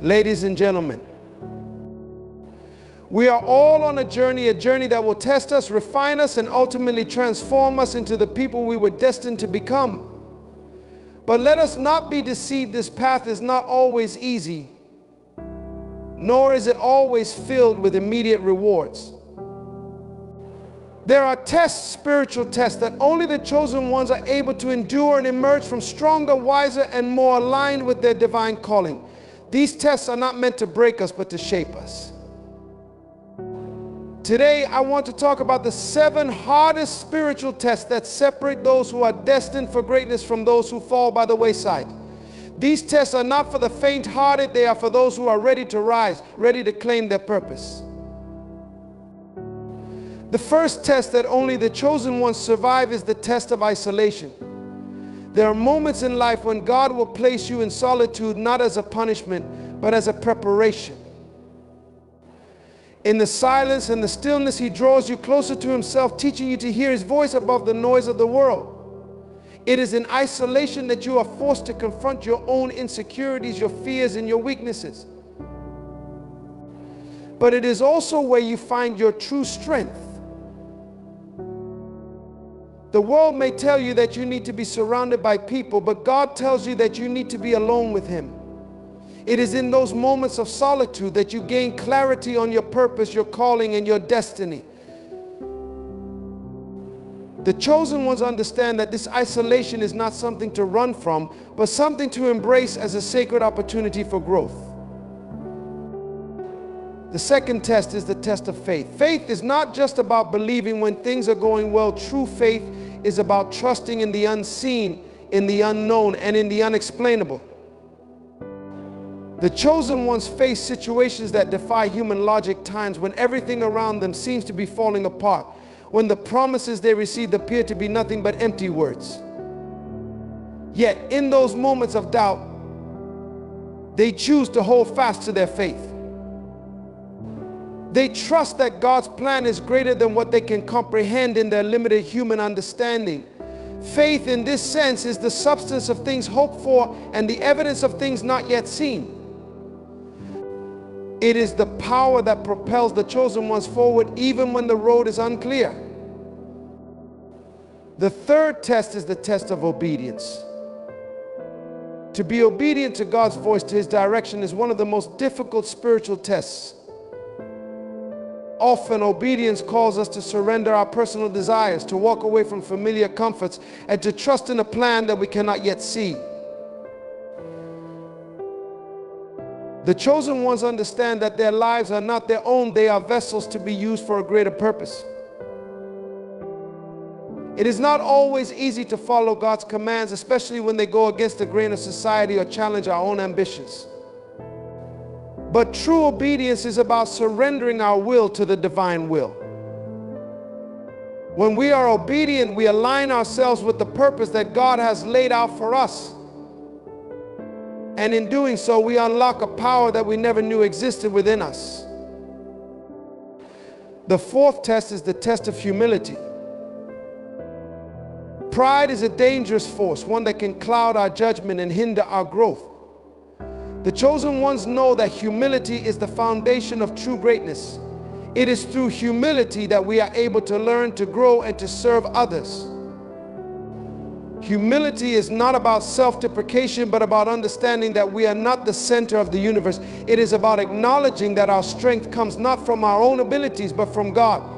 Ladies and gentlemen, we are all on a journey that will test us, refine us, and ultimately transform us into the people we were destined to become. But let us not be deceived. This path is not always easy, nor is it always filled with immediate rewards. There are tests, spiritual tests, that only the chosen ones are able to endure and emerge from stronger, wiser, and more aligned with their divine calling. These tests are not meant to break us, but to shape us. Today, I want to talk about the 7 hardest spiritual tests that separate those who are destined for greatness from those who fall by the wayside. These tests are not for the faint-hearted. They are for those who are ready to rise, ready to claim their purpose. The first test that only the chosen ones survive is the test of isolation. There are moments in life when God will place you in solitude, not as a punishment, but as a preparation. In the silence and the stillness, He draws you closer to Himself, teaching you to hear His voice above the noise of the world. It is in isolation that you are forced to confront your own insecurities, your fears, and your weaknesses. But it is also where you find your true strength. The world may tell you that you need to be surrounded by people, but God tells you that you need to be alone with Him. It is in those moments of solitude that you gain clarity on your purpose, your calling, and your destiny. The chosen ones understand that this isolation is not something to run from, but something to embrace as a sacred opportunity for growth. The second test is the test of faith. Faith is not just about believing when things are going well. True faith is about trusting in the unseen, in the unknown, and in the unexplainable. The chosen ones face situations that defy human logic, times when everything around them seems to be falling apart, when the promises they received appear to be nothing but empty words. Yet, in those moments of doubt, they choose to hold fast to their faith. They trust that God's plan is greater than what they can comprehend in their limited human understanding. Faith, in this sense, is the substance of things hoped for and the evidence of things not yet seen. It is the power that propels the chosen ones forward even when the road is unclear. The third test is the test of obedience. To be obedient to God's voice, to His direction, is one of the most difficult spiritual tests. Often, obedience calls us to surrender our personal desires, to walk away from familiar comforts, and to trust in a plan that we cannot yet see. The chosen ones understand that their lives are not their own. They are vessels to be used for a greater purpose. It is not always easy to follow God's commands, especially when they go against the grain of society or challenge our own ambitions. But true obedience is about surrendering our will to the divine will. When we are obedient, we align ourselves with the purpose that God has laid out for us. And in doing so, we unlock a power that we never knew existed within us. The fourth test is the test of humility. Pride is a dangerous force, one that can cloud our judgment and hinder our growth. The chosen ones know that humility is the foundation of true greatness. It is through humility that we are able to learn, to grow, and to serve others. Humility is not about self-deprecation, but about understanding that we are not the center of the universe. It is about acknowledging that our strength comes not from our own abilities, but from God.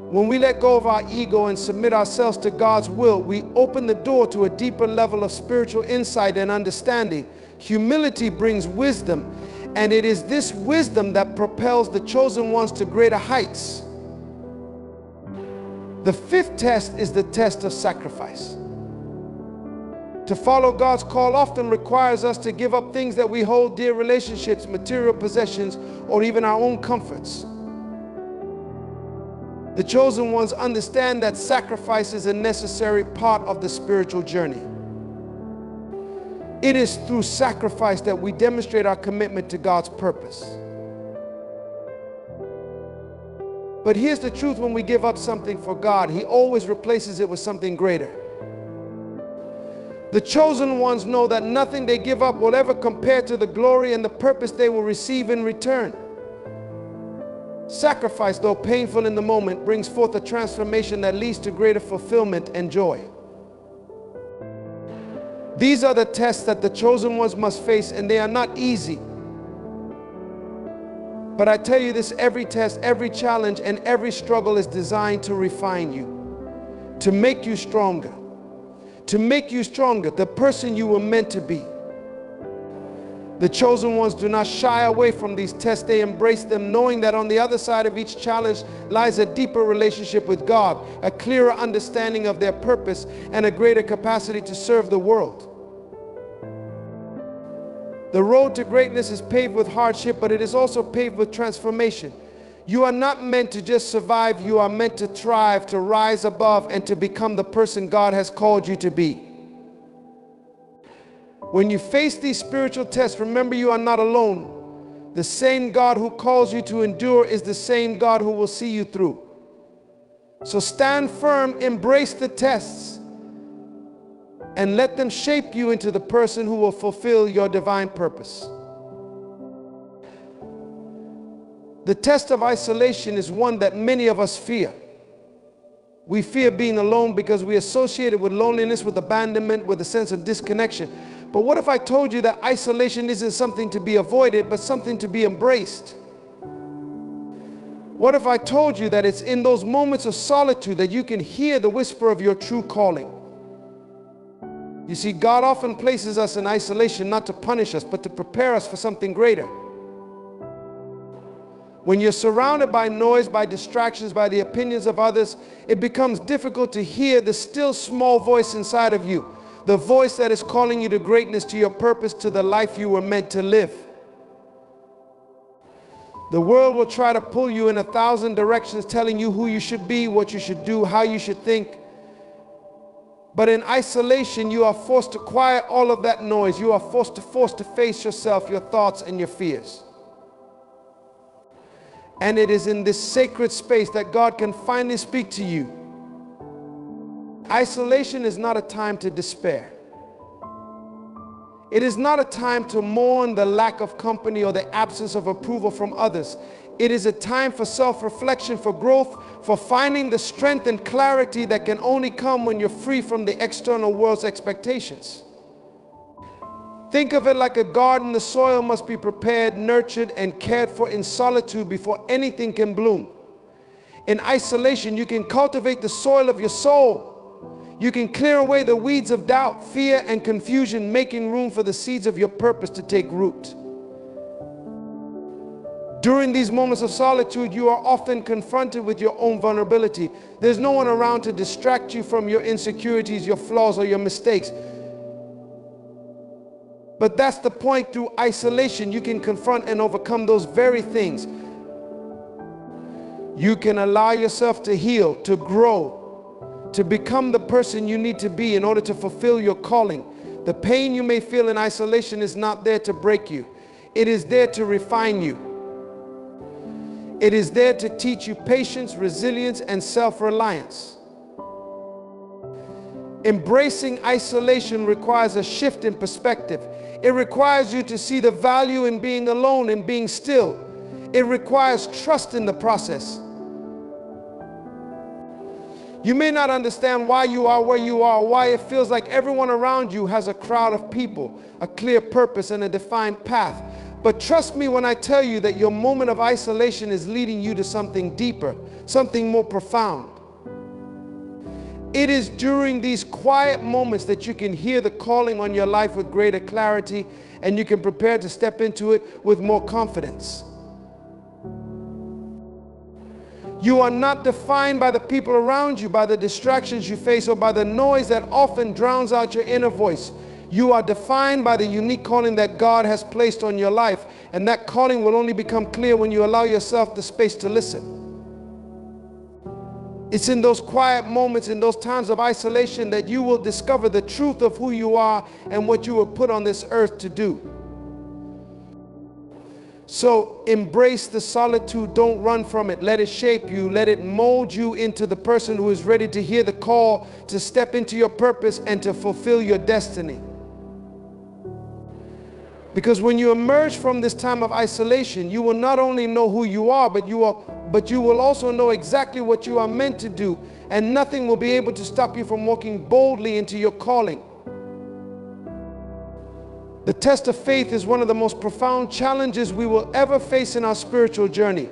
When we let go of our ego and submit ourselves to God's will, we open the door to a deeper level of spiritual insight and understanding. Humility brings wisdom, and it is this wisdom that propels the chosen ones to greater heights. The fifth test is the test of sacrifice. To follow God's call often requires us to give up things that we hold dear, relationships, material possessions, or even our own comforts. The chosen ones understand that sacrifice is a necessary part of the spiritual journey. It is through sacrifice that we demonstrate our commitment to God's purpose. But here's the truth: when we give up something for God, He always replaces it with something greater. The chosen ones know that nothing they give up will ever compare to the glory and the purpose they will receive in return. Sacrifice, though painful in the moment, brings forth a transformation that leads to greater fulfillment and joy. These are the tests that the chosen ones must face, and they are not easy. But I tell you this, every test, every challenge, and every struggle is designed to refine you, to make you stronger, the person you were meant to be. The chosen ones do not shy away from these tests. They embrace them, knowing that on the other side of each challenge lies a deeper relationship with God, a clearer understanding of their purpose, and a greater capacity to serve the world. The road to greatness is paved with hardship, but it is also paved with transformation. You are not meant to just survive. You are meant to thrive, to rise above, and to become the person God has called you to be. When you face these spiritual tests, remember you are not alone. The same God who calls you to endure is the same God who will see you through. So stand firm, embrace the tests, and let them shape you into the person who will fulfill your divine purpose. The test of isolation is one that many of us fear. We fear being alone because we associate it with loneliness, with abandonment, with a sense of disconnection. But what if I told you that isolation isn't something to be avoided, but something to be embraced? What if I told you that it's in those moments of solitude that you can hear the whisper of your true calling? You see, God often places us in isolation not to punish us, but to prepare us for something greater. When you're surrounded by noise, by distractions, by the opinions of others, it becomes difficult to hear the still small voice inside of you, the voice that is calling you to greatness, to your purpose, to the life you were meant to live. The world will try to pull you in 1,000 directions, telling you who you should be, what you should do, how you should think. But in isolation, you are forced to quiet all of that noise. You are forced to face yourself, your thoughts, and your fears. And it is in this sacred space that God can finally speak to you. Isolation is not a time to despair. It is not a time to mourn the lack of company or the absence of approval from others. It is a time for self-reflection, for growth, for finding the strength and clarity that can only come when you're free from the external world's expectations. Think of it like a garden. The soil must be prepared, nurtured, and cared for in solitude before anything can bloom. In isolation, you can cultivate the soil of your soul. You can clear away the weeds of doubt, fear, and confusion, making room for the seeds of your purpose to take root. During these moments of solitude, you are often confronted with your own vulnerability. There's no one around to distract you from your insecurities, your flaws, or your mistakes. But that's the point. Through isolation, you can confront and overcome those very things. You can allow yourself to heal, to grow, to become the person you need to be in order to fulfill your calling. The pain you may feel in isolation is not there to break you. It is there to refine you. It is there to teach you patience, resilience, and self-reliance. Embracing isolation requires a shift in perspective. It requires you to see the value in being alone and being still. It requires trust in the process. You may not understand why you are where you are, why it feels like everyone around you has a crowd of people, a clear purpose, and a defined path. But trust me when I tell you that your moment of isolation is leading you to something deeper, something more profound. It is during these quiet moments that you can hear the calling on your life with greater clarity, and you can prepare to step into it with more confidence. You are not defined by the people around you, by the distractions you face, or by the noise that often drowns out your inner voice. You are defined by the unique calling that God has placed on your life, and that calling will only become clear when you allow yourself the space to listen. It's in those quiet moments, in those times of isolation, that you will discover the truth of who you are and what you were put on this earth to do. So embrace the solitude. Don't run from it. Let it shape you. Let it mold you into the person who is ready to hear the call, to step into your purpose and to fulfill your destiny. Because when you emerge from this time of isolation, you will not only know who you are, but you will also know exactly what you are meant to do, and nothing will be able to stop you from walking boldly into your calling. The test of faith is one of the most profound challenges we will ever face in our spiritual journey.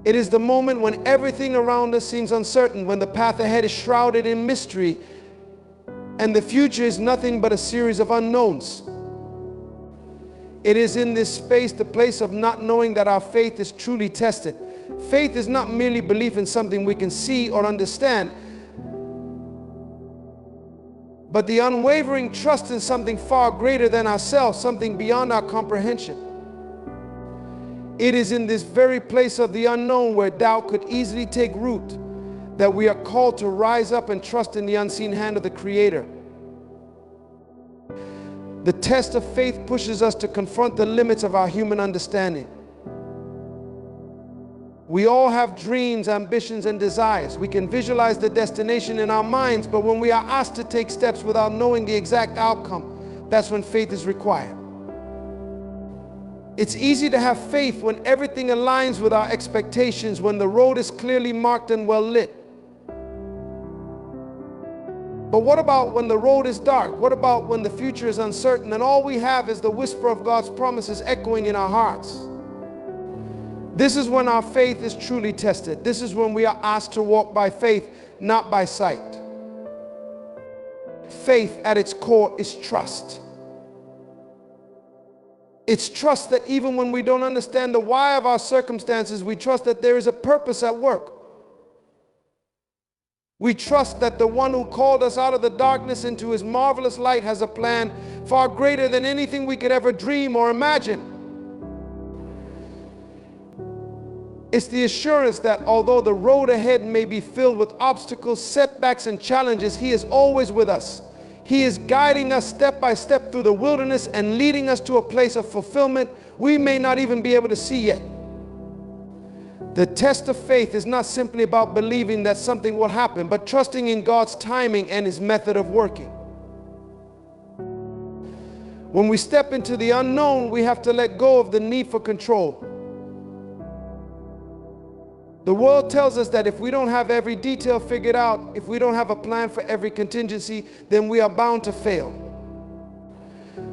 It is the moment when everything around us seems uncertain, when the path ahead is shrouded in mystery, and the future is nothing but a series of unknowns. It is in this space, the place of not knowing, that our faith is truly tested. Faith is not merely belief in something we can see or understand, but the unwavering trust in something far greater than ourselves, something beyond our comprehension. It is in this very place of the unknown, where doubt could easily take root, that we are called to rise up and trust in the unseen hand of the Creator. The test of faith pushes us to confront the limits of our human understanding. We all have dreams, ambitions, and desires. We can visualize the destination in our minds, but when we are asked to take steps without knowing the exact outcome, that's when faith is required. It's easy to have faith when everything aligns with our expectations, when the road is clearly marked and well lit. But what about when the road is dark? What about when the future is uncertain and all we have is the whisper of God's promises echoing in our hearts? This is when our faith is truly tested. This is when we are asked to walk by faith, not by sight. Faith at its core is trust. It's trust that even when we don't understand the why of our circumstances, we trust that there is a purpose at work. We trust that the one who called us out of the darkness into his marvelous light has a plan far greater than anything we could ever dream or imagine. It's the assurance that although the road ahead may be filled with obstacles, setbacks, and challenges, he is always with us. He is guiding us step by step through the wilderness and leading us to a place of fulfillment we may not even be able to see yet. The test of faith is not simply about believing that something will happen, but trusting in God's timing and his method of working. When we step into the unknown, we have to let go of the need for control. The world tells us that if we don't have every detail figured out, if we don't have a plan for every contingency, then we are bound to fail.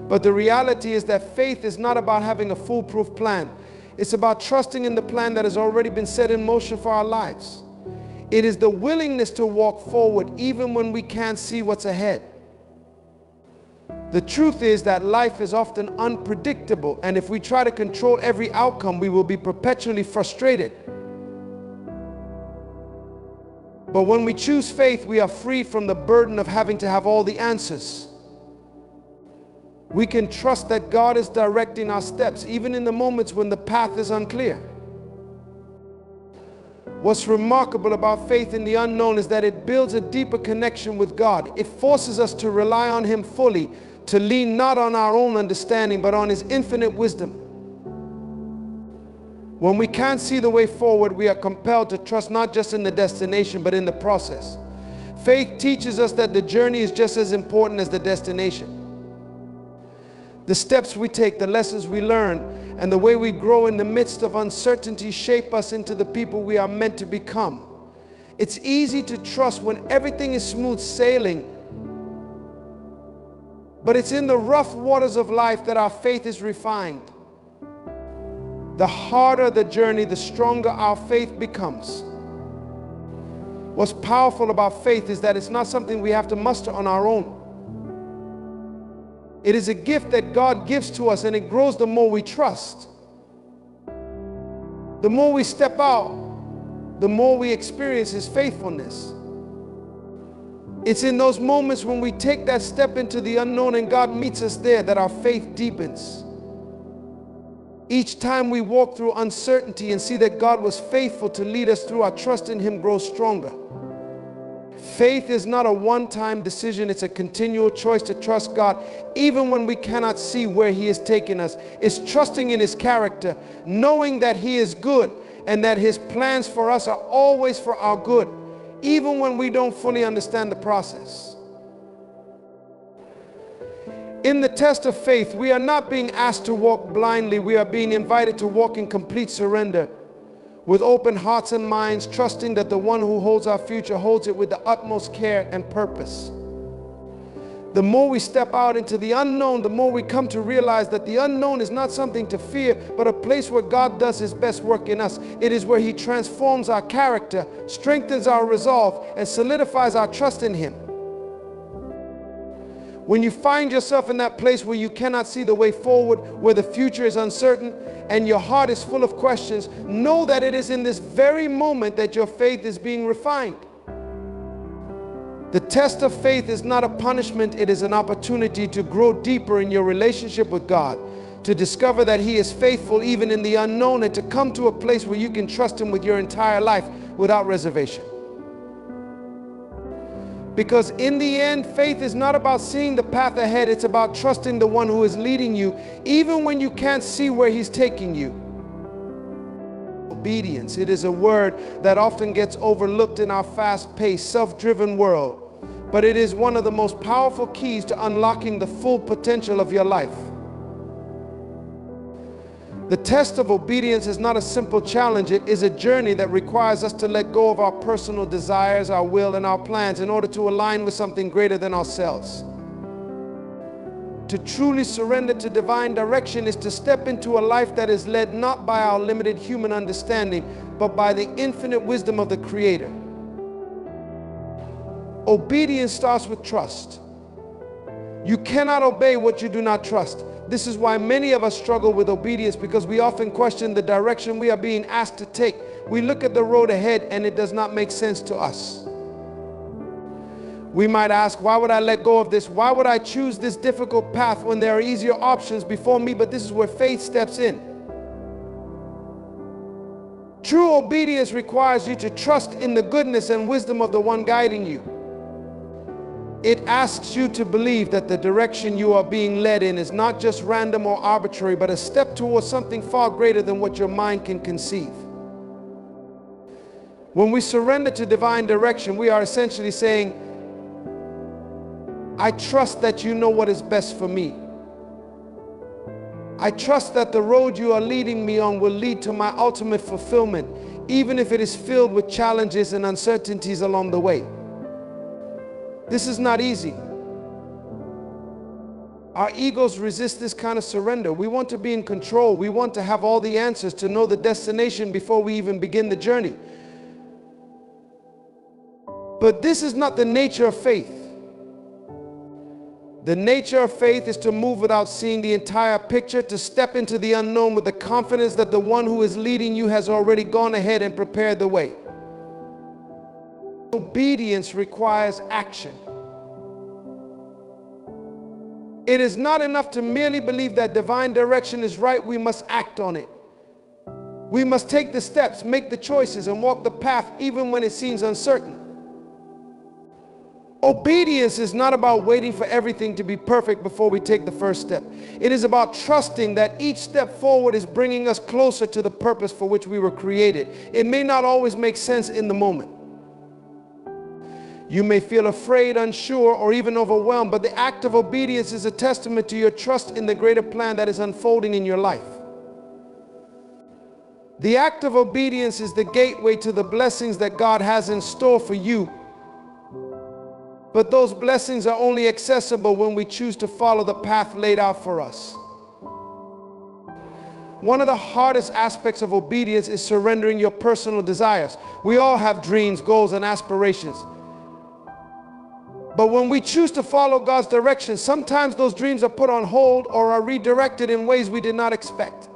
But the reality is that faith is not about having a foolproof plan. It's about trusting in the plan that has already been set in motion for our lives. It is the willingness to walk forward even when we can't see what's ahead. The truth is that life is often unpredictable, and if we try to control every outcome, we will be perpetually frustrated. But when we choose faith, we are free from the burden of having to have all the answers. We can trust that God is directing our steps, even in the moments when the path is unclear. What's remarkable about faith in the unknown is that it builds a deeper connection with God. It forces us to rely on Him fully, to lean not on our own understanding, but on His infinite wisdom. When we can't see the way forward, we are compelled to trust not just in the destination, but in the process. Faith teaches us that the journey is just as important as the destination. The steps we take, the lessons we learn, and the way we grow in the midst of uncertainty shape us into the people we are meant to become. It's easy to trust when everything is smooth sailing, but it's in the rough waters of life that our faith is refined. The harder the journey, the stronger our faith becomes. What's powerful about faith is that it's not something we have to muster on our own. It is a gift that God gives to us, and it grows the more we trust. The more we step out, the more we experience His faithfulness. It's in those moments when we take that step into the unknown and God meets us there that our faith deepens. Each time we walk through uncertainty and see that God was faithful to lead us through, our trust in Him grows stronger. Faith is not a one-time decision. It's a continual choice to trust God even when we cannot see where He is taking us. It's trusting in His character, knowing that He is good and that His plans for us are always for our good, even when we don't fully understand the process. In the test of faith, we are not being asked to walk blindly. We are being invited to walk in complete surrender, with open hearts and minds, trusting that the one who holds our future holds it with the utmost care and purpose. The more we step out into the unknown, the more we come to realize that the unknown is not something to fear, but a place where God does His best work in us. It is where He transforms our character, strengthens our resolve, and solidifies our trust in Him. When you find yourself in that place where you cannot see the way forward, where the future is uncertain, and your heart is full of questions, know that it is in this very moment that your faith is being refined. The test of faith is not a punishment, it is an opportunity to grow deeper in your relationship with God, to discover that He is faithful even in the unknown, and to come to a place where you can trust Him with your entire life without reservation. Because in the end, faith is not about seeing the path ahead, it's about trusting the one who is leading you, even when you can't see where He's taking you. Obedience, it is a word that often gets overlooked in our fast-paced, self-driven world, but it is one of the most powerful keys to unlocking the full potential of your life. The test of obedience is not a simple challenge. It is a journey that requires us to let go of our personal desires, our will, and our plans in order to align with something greater than ourselves. To truly surrender to divine direction is to step into a life that is led not by our limited human understanding, but by the infinite wisdom of the Creator. Obedience starts with trust. You cannot obey what you do not trust. This is why many of us struggle with obedience, because we often question the direction we are being asked to take. We look at the road ahead and it does not make sense to us. We might ask, why would I let go of this? Why would I choose this difficult path when there are easier options before me? But this is where faith steps in. True obedience requires you to trust in the goodness and wisdom of the one guiding you. It asks you to believe that the direction you are being led in is not just random or arbitrary, but a step towards something far greater than what your mind can conceive. When we surrender to divine direction, we are essentially saying, I trust that you know what is best for me. I trust that the road you are leading me on will lead to my ultimate fulfillment, even if it is filled with challenges and uncertainties along the way. This is not easy. Our egos resist this kind of surrender. We want to be in control. We want to have all the answers, to know the destination before we even begin the journey. But this is not the nature of faith. The nature of faith is to move without seeing the entire picture, to step into the unknown with the confidence that the one who is leading you has already gone ahead and prepared the way. Obedience requires action. It is not enough to merely believe that divine direction is right. We must act on it. We must take the steps, make the choices, and walk the path even when it seems uncertain. Obedience is not about waiting for everything to be perfect before we take the first step. It is about trusting that each step forward is bringing us closer to the purpose for which we were created. It may not always make sense in the moment. You may feel afraid, unsure, or even overwhelmed, but the act of obedience is a testament to your trust in the greater plan that is unfolding in your life. The act of obedience is the gateway to the blessings that God has in store for you. But those blessings are only accessible when we choose to follow the path laid out for us. One of the hardest aspects of obedience is surrendering your personal desires. We all have dreams, goals, and aspirations. But when we choose to follow God's direction, sometimes those dreams are put on hold or are redirected in ways we did not expect.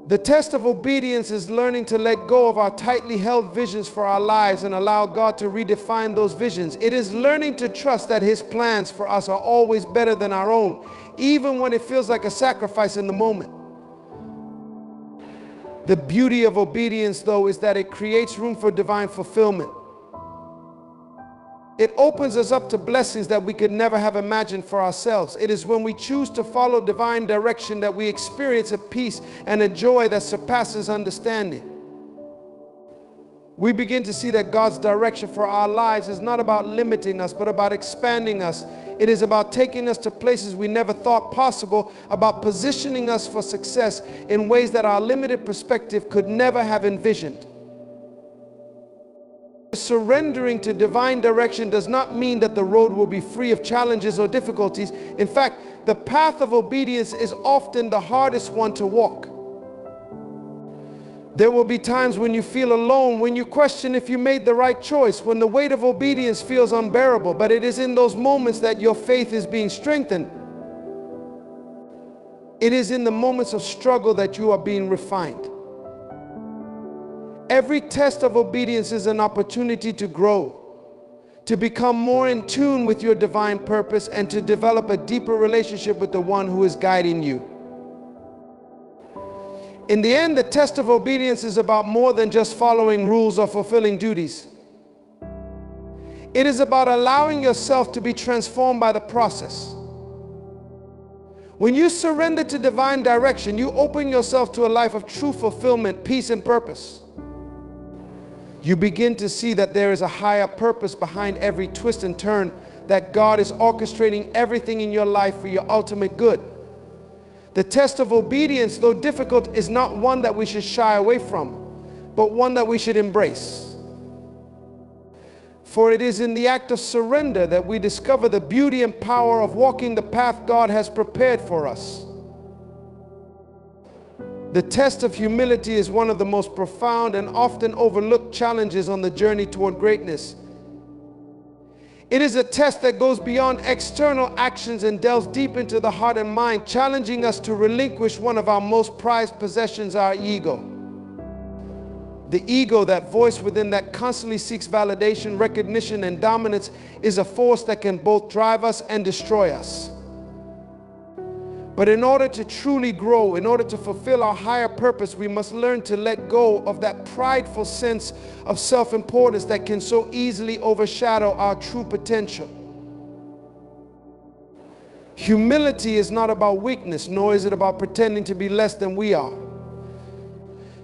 The test of obedience is learning to let go of our tightly held visions for our lives and allow God to redefine those visions. It is learning to trust that His plans for us are always better than our own, even when it feels like a sacrifice in the moment. The beauty of obedience, though, is that it creates room for divine fulfillment. It opens us up to blessings that we could never have imagined for ourselves. It is when we choose to follow divine direction that we experience a peace and a joy that surpasses understanding. We begin to see that God's direction for our lives is not about limiting us, but about expanding us. It is about taking us to places we never thought possible, about positioning us for success in ways that our limited perspective could never have envisioned. Surrendering to divine direction does not mean that the road will be free of challenges or difficulties. In fact, the path of obedience is often the hardest one to walk. There will be times when you feel alone, when you question if you made the right choice, when the weight of obedience feels unbearable, but it is in those moments that your faith is being strengthened. It is in the moments of struggle that you are being refined. Every test of obedience is an opportunity to grow, to become more in tune with your divine purpose, and to develop a deeper relationship with the one who is guiding you. In the end, the test of obedience is about more than just following rules or fulfilling duties. It is about allowing yourself to be transformed by the process. When you surrender to divine direction, you open yourself to a life of true fulfillment, peace, and purpose. You begin to see that there is a higher purpose behind every twist and turn, that God is orchestrating everything in your life for your ultimate good. The test of obedience, though difficult, is not one that we should shy away from, but one that we should embrace. For it is in the act of surrender that we discover the beauty and power of walking the path God has prepared for us. The test of humility is one of the most profound and often overlooked challenges on the journey toward greatness. It is a test that goes beyond external actions and delves deep into the heart and mind, challenging us to relinquish one of our most prized possessions, our ego. The ego, that voice within that constantly seeks validation, recognition, and dominance, is a force that can both drive us and destroy us. But in order to truly grow, in order to fulfill our higher purpose, we must learn to let go of that prideful sense of self-importance that can so easily overshadow our true potential. Humility is not about weakness, nor is it about pretending to be less than we are.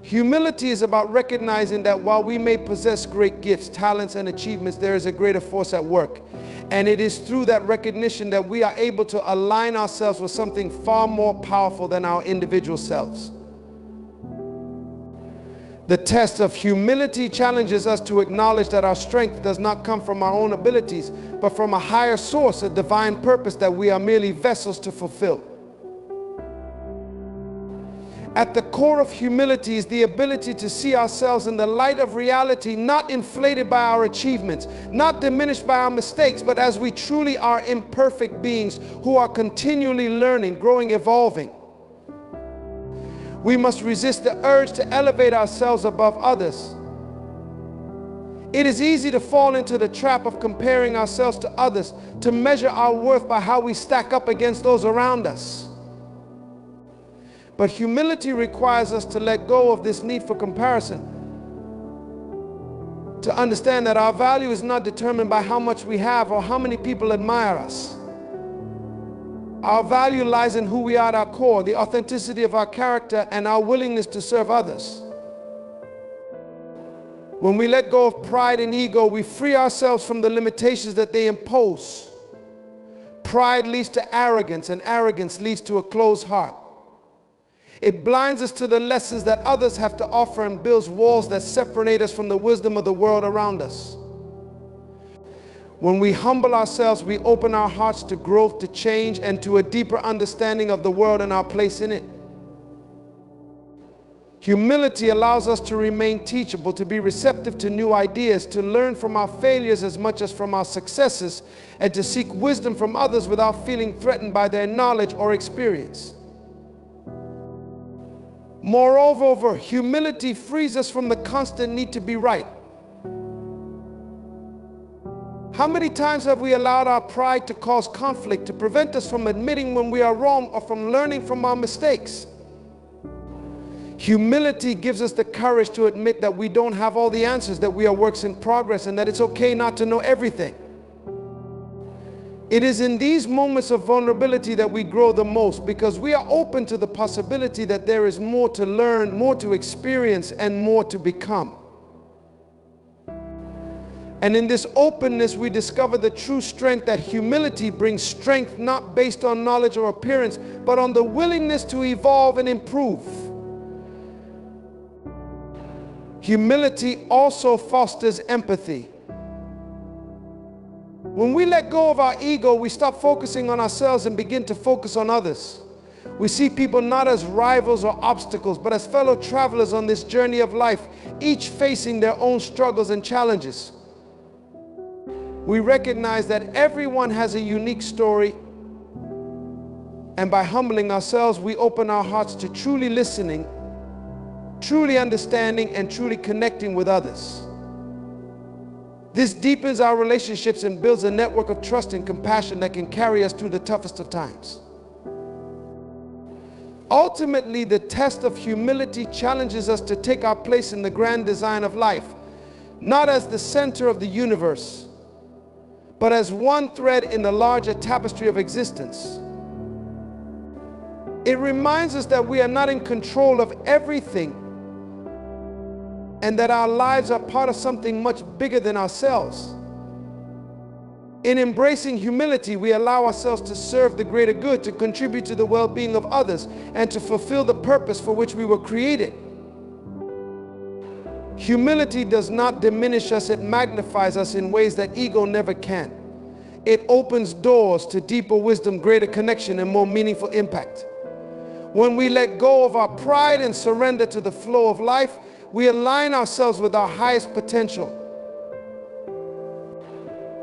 Humility is about recognizing that while we may possess great gifts, talents, and achievements, there is a greater force at work. And it is through that recognition that we are able to align ourselves with something far more powerful than our individual selves. The test of humility challenges us to acknowledge that our strength does not come from our own abilities, but from a higher source, a divine purpose that we are merely vessels to fulfill. At the core of humility is the ability to see ourselves in the light of reality, not inflated by our achievements, not diminished by our mistakes, but as we truly are imperfect beings who are continually learning, growing, evolving. We must resist the urge to elevate ourselves above others. It is easy to fall into the trap of comparing ourselves to others, to measure our worth by how we stack up against those around us. But humility requires us to let go of this need for comparison, to understand that our value is not determined by how much we have or how many people admire us. Our value lies in who we are at our core, the authenticity of our character, and our willingness to serve others. When we let go of pride and ego, we free ourselves from the limitations that they impose. Pride leads to arrogance, and arrogance leads to a closed heart. It blinds us to the lessons that others have to offer and builds walls that separate us from the wisdom of the world around us. When we humble ourselves, we open our hearts to growth, to change, and to a deeper understanding of the world and our place in it. Humility allows us to remain teachable, to be receptive to new ideas, to learn from our failures as much as from our successes, and to seek wisdom from others without feeling threatened by their knowledge or experience. Moreover, humility frees us from the constant need to be right. How many times have we allowed our pride to cause conflict, to prevent us from admitting when we are wrong or from learning from our mistakes? Humility gives us the courage to admit that we don't have all the answers, that we are works in progress, and that it's okay not to know everything. It is in these moments of vulnerability that we grow the most, because we are open to the possibility that there is more to learn, more to experience, and more to become. And in this openness, we discover the true strength that humility brings, strength not based on knowledge or appearance, but on the willingness to evolve and improve. Humility also fosters empathy. When we let go of our ego, we stop focusing on ourselves and begin to focus on others. We see people not as rivals or obstacles, but as fellow travelers on this journey of life, each facing their own struggles and challenges. We recognize that everyone has a unique story, and by humbling ourselves, we open our hearts to truly listening, truly understanding, and truly connecting with others. This deepens our relationships and builds a network of trust and compassion that can carry us through the toughest of times. Ultimately, the test of humility challenges us to take our place in the grand design of life, not as the center of the universe, but as one thread in the larger tapestry of existence. It reminds us that we are not in control of everything, and that our lives are part of something much bigger than ourselves. In embracing humility, we allow ourselves to serve the greater good, to contribute to the well-being of others, and to fulfill the purpose for which we were created. Humility does not diminish us, it magnifies us in ways that ego never can. It opens doors to deeper wisdom, greater connection, and more meaningful impact. When we let go of our pride and surrender to the flow of life, we align ourselves with our highest potential.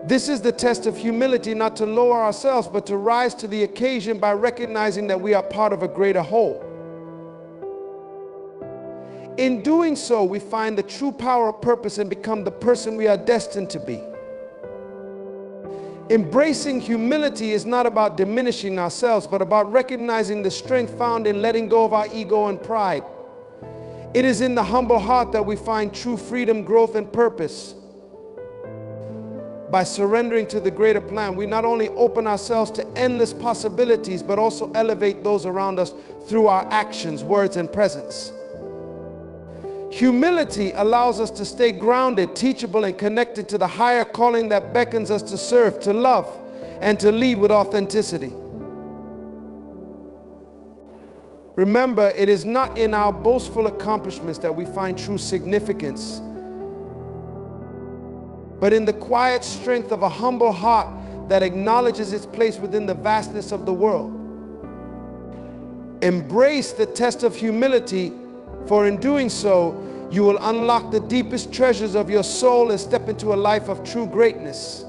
This is the test of humility, not to lower ourselves, but to rise to the occasion by recognizing that we are part of a greater whole. In doing so, we find the true power of purpose and become the person we are destined to be. Embracing humility is not about diminishing ourselves, but about recognizing the strength found in letting go of our ego and pride. It is in the humble heart that we find true freedom, growth, and purpose. By surrendering to the greater plan, we not only open ourselves to endless possibilities, but also elevate those around us through our actions, words, and presence. Humility allows us to stay grounded, teachable, and connected to the higher calling that beckons us to serve, to love, and to lead with authenticity. Remember, it is not in our boastful accomplishments that we find true significance, but in the quiet strength of a humble heart that acknowledges its place within the vastness of the world. Embrace the test of humility, for in doing so, you will unlock the deepest treasures of your soul and step into a life of true greatness.